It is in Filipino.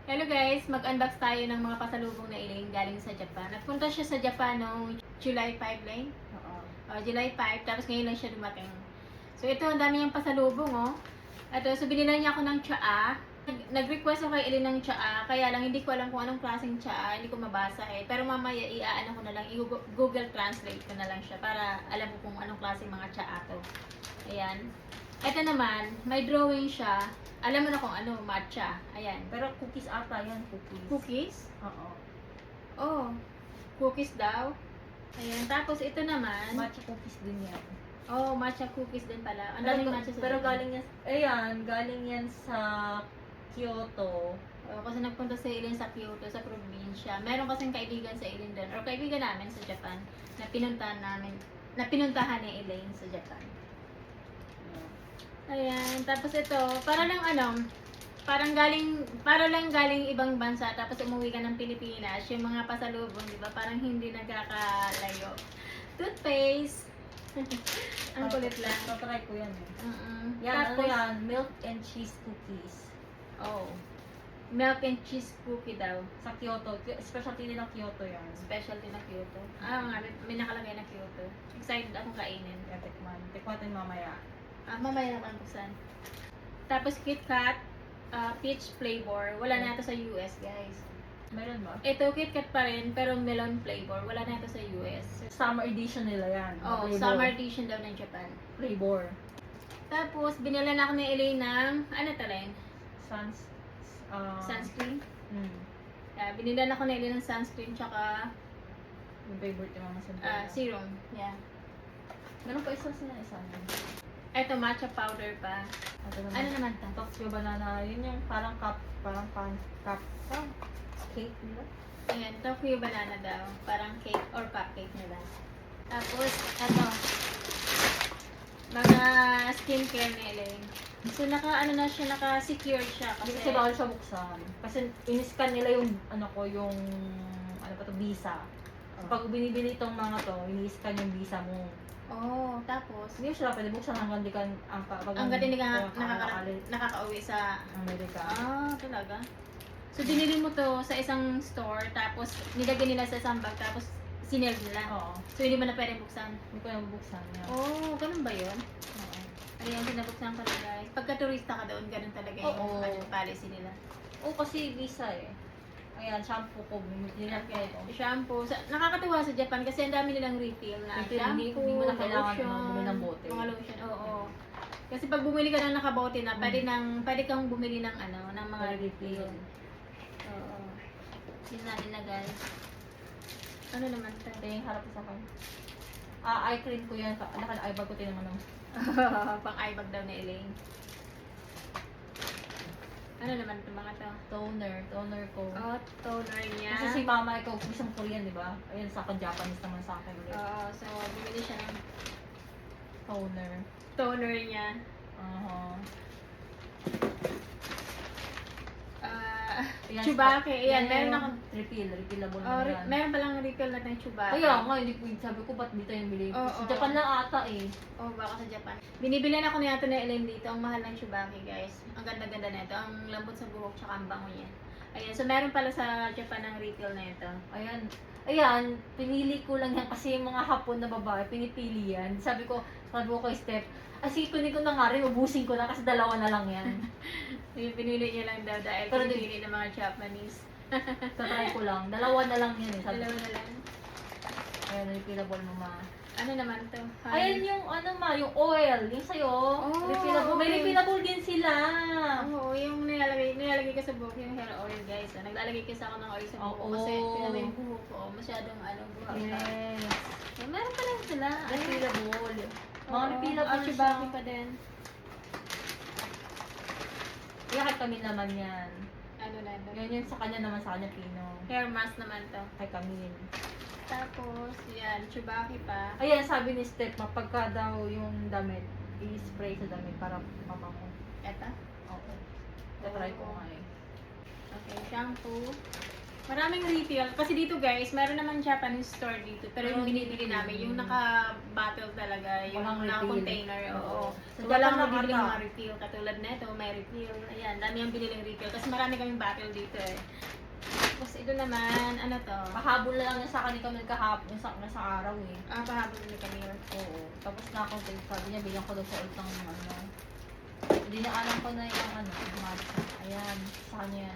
Hello guys, mag-unbox tayo ng mga pasalubong na Elaine galing sa Japan. Nagpunta siya sa Japan noong July 5 lang. Oo. July 5, tapos ngayon lang siya dumating. So ito, ang dami niyang pasalubong, oh. Ito, so binilan niya ako ng tsaa. Nag-request ako kay Elaine ng tsaa, kaya lang hindi ko alam kung anong klaseng tsaa, hindi ko mabasa eh. Pero mamaya iaano ko na lang, i-Google Translate ko na lang siya para alam ko kung anong klaseng mga tsaa to. Ayan. Ito naman, may drawing siya. Alam mo na kung ano, matcha. Ayan. Pero cookies ata yan, cookies. Cookies? Oo. Oh, cookies daw. Ayan. Tapos ito naman. Matcha cookies din yan. Oh, matcha cookies din pala. Ang daming matcha sa Pero Japan. galing yan, galing yan sa Kyoto. Oh, kasi nagpunta sa Elaine sa Kyoto, sa probinsya. Meron kasing kaibigan sa Elaine doon, or kaibigan namin sa Japan, na pinuntahan ni Elaine sa Japan. Ayan, tapos ito, para lang galing ibang bansa, tapos umuwi ka ng Pilipinas, yung mga pasalubong, di ba, parang hindi nagkakalayo. Toothpaste. Ang kulit lang. Try ko yan eh. Tapos, Yan, ano yan? Milk and cheese cookies. oh, milk and cheese cookie daw. Sa Kyoto. Specialty din ng Kyoto yan. Specialty na Kyoto. Ah, nga, may nakalagay na Kyoto. Excited akong kainin. Yan, tikman. Tikman natin mamaya. Mamaya naman buksan. Tapos KitKat, peach flavor. Wala na ito sa US, guys. Meron ba? Ito, KitKat pa rin, pero melon flavor. Wala na ito sa US. Summer edition nila yan. Oh, Flavor. summer edition daw ng Japan. Flavor. Tapos, binila na ako ni Elaine ng, ano ito rin? Sunscreen. Binila na ako ni Elaine ng sunscreen, tsaka Yung favorite yung mga sandala. serum. Yeah. Meron pa isa isa. Ito, matcha powder pa. Ano naman ito? Tokyo banana. Yun yung parang cup. Parang cake nila. Ayan, Tokyo banana daw. Parang cake or cupcake nila. Tapos, ito. Mga skincare ni Elaine. So, naka-secure siya. Kasi bawal siya buksan. Kasi in-scan nila yung, visa. So, pag binibili itong mga to, ini-scan yung visa mo. Oh, tapos, Hindi sila pwede buksan hanggang di ka, hanggang hindi ka nakaka-uwi sa Amerika. Talaga? So, dinili mo to sa isang store, tapos nilagyan nila sa isang bag, tapos sinel nila. Oo. So, hindi mo na pwede buksan. Hindi ko na bubuksan yan. Oh, ganun ba yun? Oo. Ayan, sinabuksan ko na guys. Pagka turista ka doon, ganun talaga yung Oo. policy nila. Oo, kasi visa eh. Ayan, shampoo ko. Nilagyan ko. Shampoo. Nakakatuwa sa Japan kasi ang dami nilang retail na Refill, shampoo, hindi mo na kailangan lotion, bumili ng bote. mga lotion, oo. Kasi pag bumili ka ng nakabote na, pwede kang bumili ng ng mga refill. Oo. Yun natin na guys. Ano naman ito? Ito yung harap sa akin. Eye cream ko yan. Eye bag ko tinaman ng... Pang eye bag daw ni Elaine. Ano naman ito mga to? Toner ko. Oh, toner niya. Kasi si mama, ikaw isang Korean, di ba? Ayun, sa akin, Japanese naman sa akin ulit. Oo, so bumili siya ng Toner. niya. Ayan, Chubake. Ayan, meron ako. Refillable Oh, na yan. meron palang refill na ng Chubake. Kaya nga, hindi ko sabi ko, ba't dito yung bili? Oo. Sa Japan lang ata eh. Oh, baka sa Japan. Binibilan ako na ito na Elaine dito. Ang mahal ng Chubake, guys. Ang ganda-ganda na ito. Ang lambot sa buhok, tsaka ang bango niya. Ayan, so meron pala sa Japan ng retail na ito. Ayan, pinili ko lang yan kasi yung mga Hapon na babae, pinipili yan. Sabi ko kay Steph, sige, kunin ko na nga rin, ubusin ko na kasi dalawa na lang yan. Yung pinili niya lang daw dahil Pero pinili ng mga Japanese. Tatry ko lang, dalawa na lang yan eh. Sabi Dalawa ko, na lang. ayan, refillable mo ma. Ano naman to? Ayan yung yung oil, yung sa'yo. Oh, Refillable. May okay. refillable din sila. Oo, yung nilalagay ka sa buhok, yung hair oil guys. So, naglalagay kasi ako ng oil sa buhok Oo. kasi pinaba yung buhok ko. Masyadong buhok. Yes. Meron pa lang sila. Refillable. Mga Oo, refillable siya. Chubake pa din. Kaya kami naman yan. Ano na ito? Yan yung sa kanya Pino. Hair mask naman to. Kay Camille. Tapos, yan, Chubake pa. Ayan, sabi ni Steph, mapagka daw yung damit, i-spray sa damit para mabango. Eto. Oo. Tatry ko nga eh. Okay, shampoo. Maraming refill. Kasi dito guys, meron naman Japanese store dito. Pero yung Walang binibili refill. namin, yung naka-bottle talaga, yung Walang refill. naka-container. Oo. Sa So, walang Japan mabibili ata. mga refill. Katulad na ito, may refill. Ayan, dami ang biniling refill. Kasi marami kaming bottle dito eh. Tapos ito naman, ano to? Pahabol na lang niya sa akin kami kahapon, sa araw eh. Pahabol ni Camille. Oo. Tapos na-contact, sabi niya, bigyan ko daw sa ulit ng ano. Hindi na alam ko na yung ano, matcha. Ayan, sa kanya yan.